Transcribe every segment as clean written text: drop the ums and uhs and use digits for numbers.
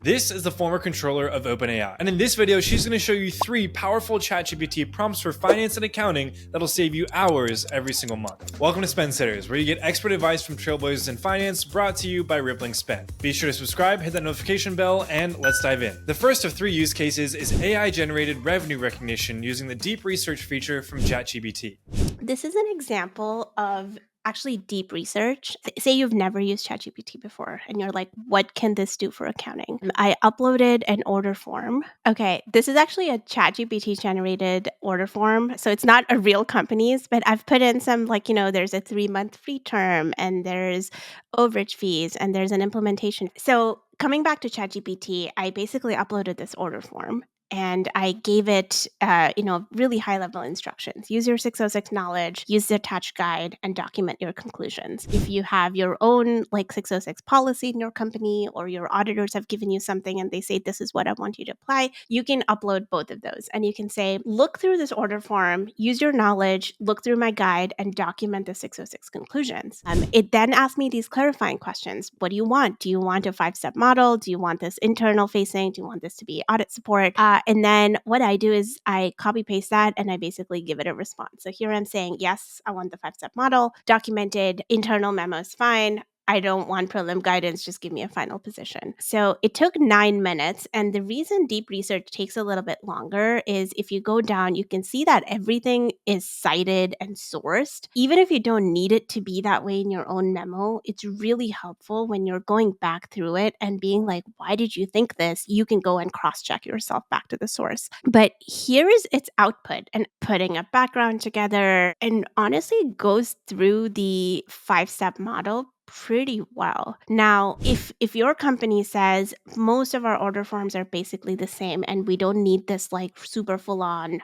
This is the former controller of OpenAI, and in this video she's going to show you 3 powerful ChatGPT prompts for finance and accounting that'll save you hours every single month. Welcome to Spendsetters, where you get expert advice from trailblazers in finance, brought to you by Rippling Spend. Be sure to subscribe, hit that notification bell, and let's dive in. The first of 3 use cases is AI-generated revenue recognition using the deep research feature from ChatGPT. This is an example of actually deep research. Say you've never used ChatGPT before and you're like, what can this do for accounting? I uploaded an order form. Okay, this is actually a ChatGPT generated order form. So it's not a real company's, but I've put in some there's a 3-month free term and there's overage fees and there's an implementation. So coming back to ChatGPT, I basically uploaded this order form and I gave it, really high level instructions. Use your 606 knowledge, use the attached guide, and document your conclusions. If you have your own 606 policy in your company, or your auditors have given you something and they say, this is what I want you to apply, you can upload both of those. And you can say, look through this order form, use your knowledge, look through my guide, and document the 606 conclusions. It then asked me these clarifying questions. What do you want? Do you want a 5-step model? Do you want this internal facing? Do you want this to be audit support? And then what I do is I copy paste that and I basically give it a response. So here I'm saying, yes, I want the 5-step model. Documented internal memo is fine. I don't want prelim guidance, just give me a final position. So it took 9 minutes. And the reason deep research takes a little bit longer is if you go down, you can see that everything is cited and sourced. Even if you don't need it to be that way in your own memo, it's really helpful when you're going back through it and being like, why did you think this? You can go and cross-check yourself back to the source. But here is its output, and putting a background together, and honestly goes through the 5-step model pretty well. Now, if your company says most of our order forms are basically the same and we don't need this super full on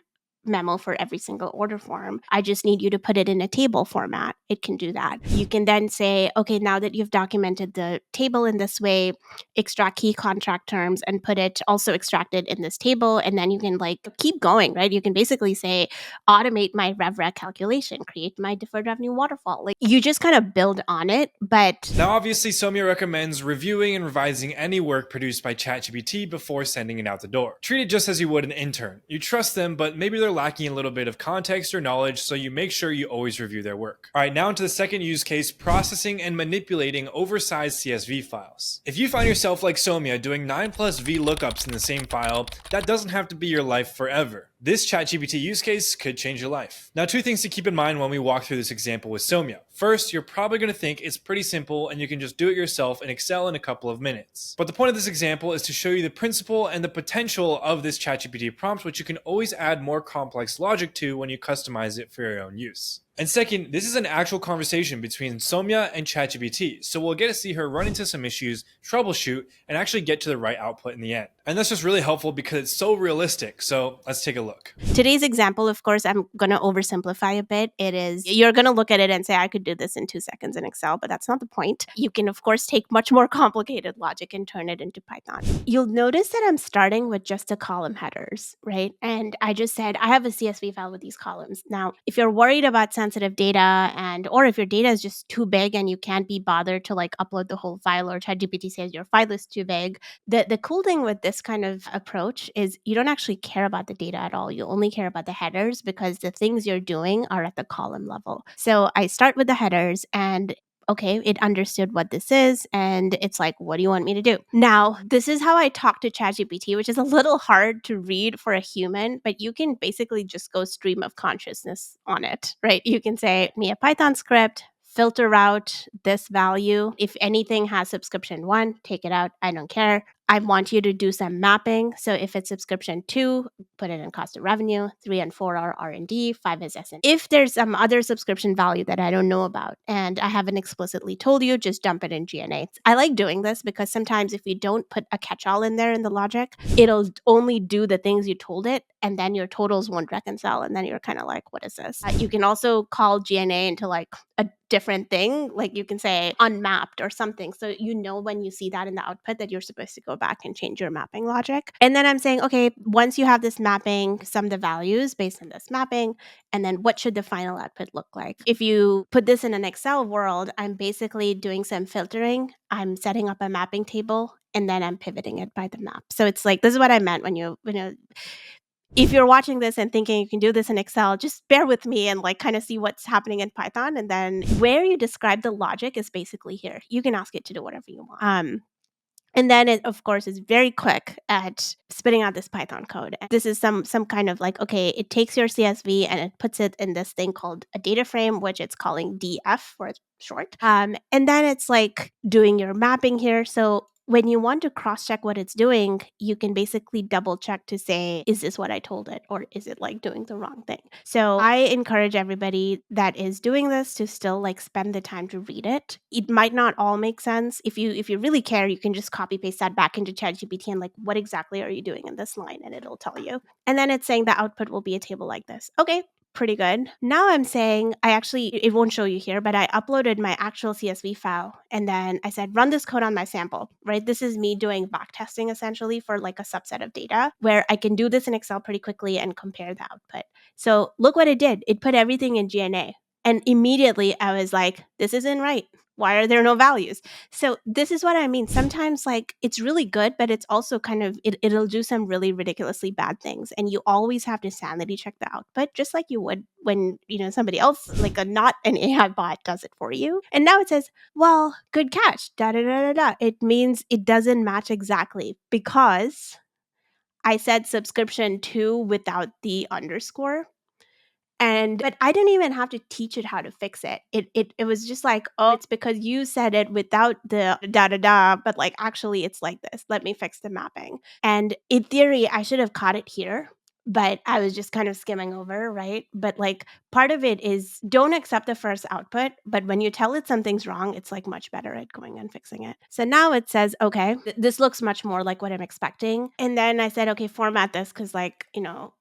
memo for every single order form, I just need you to put it in a table format, it can do that. You can then say, okay, now that you've documented the table in this way, extract key contract terms and put it also extracted in this table. And then you can keep going, right? You can basically say, automate my rev rec calculation, create my deferred revenue waterfall. You just kind of build on it. But now, obviously, Somya recommends reviewing and revising any work produced by ChatGPT before sending it out the door. Treat it just as you would an intern. You trust them, but maybe they're lacking a little bit of context or knowledge, so you make sure you always review their work. All right, now into the second use case, processing and manipulating oversized CSV files. If you find yourself like Somya doing 9+ V lookups in the same file, that doesn't have to be your life forever. This ChatGPT use case could change your life. Now, 2 things to keep in mind when we walk through this example with Somya. First, you're probably going to think it's pretty simple and you can just do it yourself in Excel in a couple of minutes. But the point of this example is to show you the principle and the potential of this ChatGPT prompt, which you can always add more complex logic to when you customize it for your own use. And second, this is an actual conversation between Somya and ChatGPT, so we'll get to see her run into some issues, troubleshoot, and actually get to the right output in the end. And that's just really helpful because it's so realistic, so let's take a look. Today's example, of course, I'm going to oversimplify a bit. It is, you're going to look at it and say, I could do this in 2 seconds in Excel, but that's not the point. You can, of course, take much more complicated logic and turn it into Python. You'll notice that I'm starting with just the column headers, right? And I just said, I have a CSV file with these columns. Now, if you're worried about sensitive data or if your data is just too big and you can't be bothered to upload the whole file, or ChatGPT says your file is too big, the cool thing with this kind of approach is you don't actually care about the data at all. You only care about the headers because the things you're doing are at the column level. So I start with the headers and okay, it understood what this is. And it's like, what do you want me to do? Now, this is how I talk to ChatGPT, which is a little hard to read for a human, but you can basically just go stream of consciousness on it, right? You can say, me a Python script, filter out this value. If anything has subscription 1, take it out. I don't care. I want you to do some mapping. So if it's subscription 2, put it in cost of revenue. 3 and 4 are R&D. 5 is S&. If there's some other subscription value that I don't know about and I haven't explicitly told you, just dump it in G&A. I like doing this because sometimes if you don't put a catch-all in there in the logic, it'll only do the things you told it, and then your totals won't reconcile. And then you're kind of like, what is this? You can also call G&A into a different thing. You can say unmapped or something. So when you see that in the output that you're supposed to go back and change your mapping logic. And then I'm saying, okay, once you have this mapping, sum the values based on this mapping, and then what should the final output look like? If you put this in an Excel world, I'm basically doing some filtering. I'm setting up a mapping table and then I'm pivoting it by the map. So it's like, this is what I meant when you if you're watching this and thinking you can do this in Excel, just bear with me and like kind of see what's happening in Python. And then where you describe the logic is basically here. You can ask it to do whatever you want. And then it, of course, is very quick at spitting out this Python code. This is some kind of like, okay, it takes your CSV and it puts it in this thing called a data frame, which it's calling DF for short. And then it's like doing your mapping here. So when you want to cross-check what it's doing, you can basically double check to say, is this what I told it? Or is it like doing the wrong thing? So I encourage everybody that is doing this to still like spend the time to read it. It might not all make sense. If you really care, you can just copy paste that back into ChatGPT and like, what exactly are you doing in this line? And it'll tell you. And then it's saying the output will be a table like this. Okay, pretty good. Now I'm saying it won't show you here, but I uploaded my actual CSV file and then I said, run this code on my sample, right? This is me doing back testing essentially for like a subset of data where I can do this in Excel pretty quickly and compare the output. So look what it did. It put everything in GNA. And immediately I was like, this isn't right. Why are there no values? So this is what I mean. Sometimes like it's really good, but it's also kind of, it'll do some really ridiculously bad things. And you always have to sanity check the output, just like you would when, somebody else, like not an AI bot does it for you. And now it says, well, good catch, da da da da da. It means it doesn't match exactly because I said subscription to without the underscore. But I didn't even have to teach it how to fix it. It was just like, oh, it's because you said it without the da da da, but like actually it's like this. Let me fix the mapping. And in theory, I should have caught it here, but I was just kind of skimming over, right? But like part of it is don't accept the first output, but when you tell it something's wrong, it's like much better at going and fixing it. So now it says, okay, this looks much more like what I'm expecting. And then I said, okay, format this because like,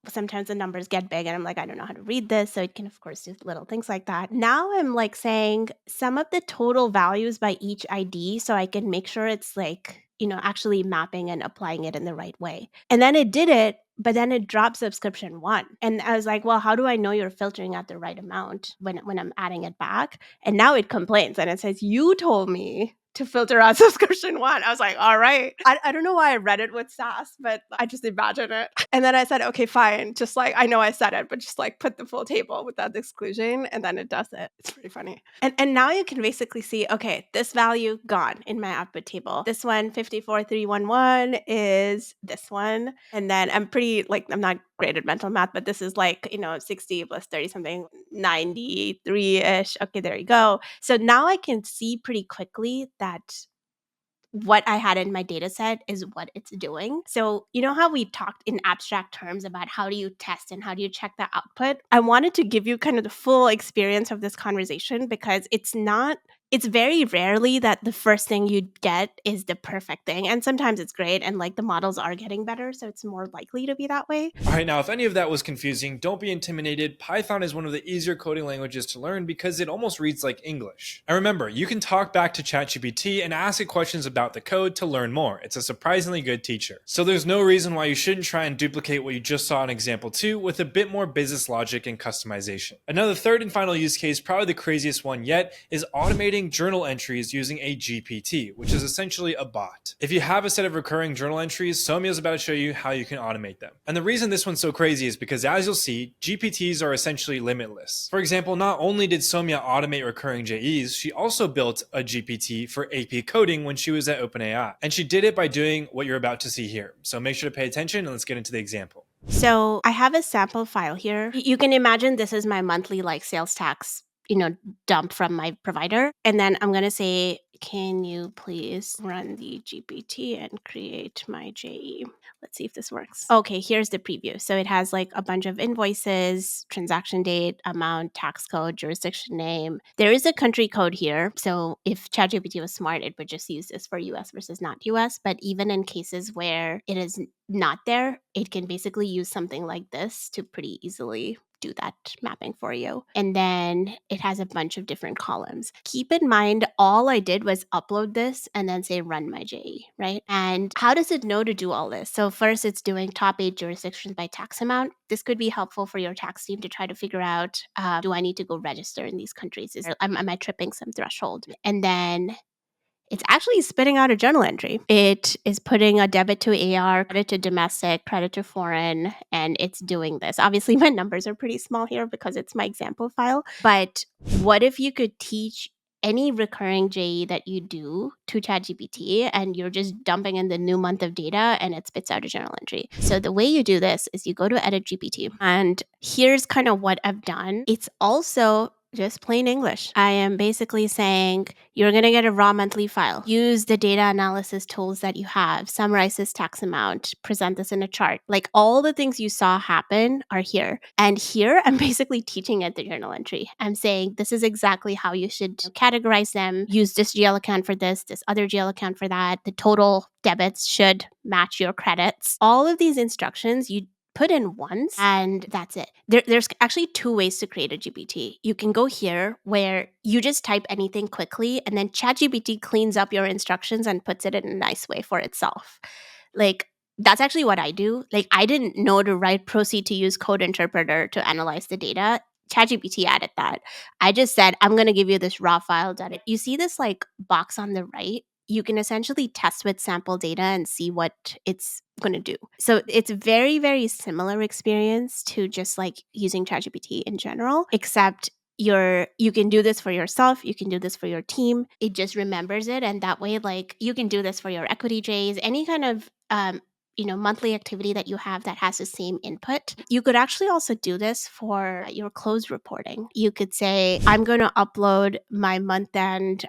sometimes the numbers get big and I'm like, I don't know how to read this. So it can, of course, do little things like that. Now I'm like saying some of the total values by each ID so I can make sure it's like, actually mapping and applying it in the right way. And then it did it, but then it dropped subscription 1. And I was like, well, how do I know you're filtering out the right amount when I'm adding it back? And now it complains and it says, you told me to filter out subscription 1. I was like, all right. I don't know why I read it with sass, but I just imagine it. And then I said, okay, fine. Just like, I know I said it, but just like put the full table without the exclusion. And then it does it. It's pretty funny. And now you can basically see, okay, this value gone in my output table. This one, 54311 is this one. And then I'm not great at mental math, but this is like, 60 plus 30 something, 93-ish. Okay, there you go. So now I can see pretty quickly that what I had in my data set is what it's doing. So, you know how we talked in abstract terms about how do you test and how do you check the output? I wanted to give you kind of the full experience of this conversation because it's very rarely that the first thing you get is the perfect thing. And sometimes it's great and like the models are getting better, so it's more likely to be that way. All right, now if any of that was confusing, don't be intimidated. Python is one of the easier coding languages to learn because it almost reads like English. And remember, you can talk back to ChatGPT and ask it questions about the code to learn more. It's a surprisingly good teacher. So there's no reason why you shouldn't try and duplicate what you just saw in example 2 with a bit more business logic and customization. Another third and final use case, probably the craziest one yet, is automating journal entries using a GPT, which is essentially a bot. If you have a set of recurring journal entries, Somya is about to show you how you can automate them. And the reason this one's so crazy is because, as you'll see, GPTs are essentially limitless. For example, not only did Somya automate recurring JEs, she also built a GPT for AP coding when she was at OpenAI. And she did it by doing what you're about to see here. So make sure to pay attention and let's get into the example. So I have a sample file here. You can imagine this is my monthly like sales tax, dump from my provider. And then I'm going to say, can you please run the GPT and create my JE? Let's see if this works. Okay, here's the preview. So it has like a bunch of invoices, transaction date, amount, tax code, jurisdiction name. There is a country code here. So if ChatGPT was smart, it would just use this for US versus not US. But even in cases where it is not there, it can basically use something like this to pretty easily do that mapping for you. And then it has a bunch of different columns. Keep in mind, all I did was upload this and then say run my JE, right? And how does it know to do all this? So first it's doing top 8 jurisdictions by tax amount. This could be helpful for your tax team to try to figure out, do I need to go register in these countries? Am I tripping some threshold? And then it's actually spitting out a journal entry. It is putting a debit to AR, credit to domestic, credit to foreign, and it's doing this. Obviously, my numbers are pretty small here because it's my example file. But what if you could teach any recurring JE that you do to ChatGPT and you're just dumping in the new month of data and it spits out a journal entry? So the way you do this is you go to Edit GPT, and here's kind of what I've done. It's also just plain English. I am basically saying you're going to get a raw monthly file. Use the data analysis tools that you have, summarize this tax amount, present this in a chart. Like all the things you saw happen are here. And here I'm basically teaching it the journal entry. I'm saying this is exactly how you should categorize them. Use this GL account for this other GL account for that. The total debits should match your credits. All of these instructions you put in once and that's it. There's actually two ways to create a GPT. You can go here where you just type anything quickly and then ChatGPT cleans up your instructions and puts it in a nice way for itself. Like that's actually what I do. Like I didn't know to write proceed to use code interpreter to analyze the data. ChatGPT added that. I just said, I'm going to give you this raw file data. You see this like box on the right? You can essentially test with sample data and see what it's going to do. So it's very, very similar experience to just like using ChatGPT in general, except you can do this for yourself, you can do this for your team. It just remembers it, and that way like you can do this for your equity J's, any kind of monthly activity that you have that has the same input. You could actually also do this for your close reporting. You could say, I'm going to upload my month-end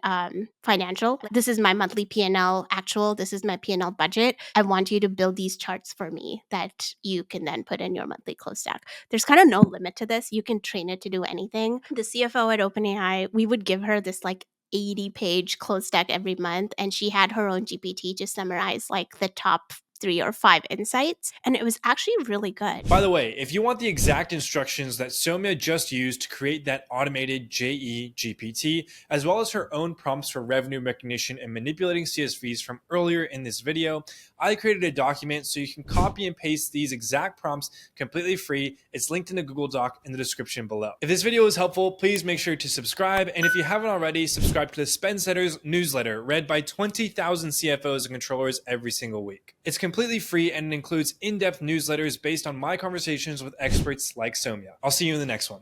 financial. This is my monthly P&L actual. This is my P&L budget. I want you to build these charts for me that you can then put in your monthly close stack. There's kind of no limit to this. You can train it to do anything. The CFO at OpenAI, we would give her this like 80-page close stack every month, and she had her own GPT to summarize like the top 3 or 5 insights, and it was actually really good. By the way, if you want the exact instructions that Somya just used to create that automated JE GPT, as well as her own prompts for revenue recognition and manipulating CSVs from earlier in this video, I created a document so you can copy and paste these exact prompts completely free. It's linked in the Google Doc in the description below. If this video was helpful, please make sure to subscribe, and if you haven't already, subscribe to the Spendsetters newsletter read by 20,000 CFOs and controllers every single week. It's completely free and it includes in-depth newsletters based on my conversations with experts like Somya. I'll see you in the next one.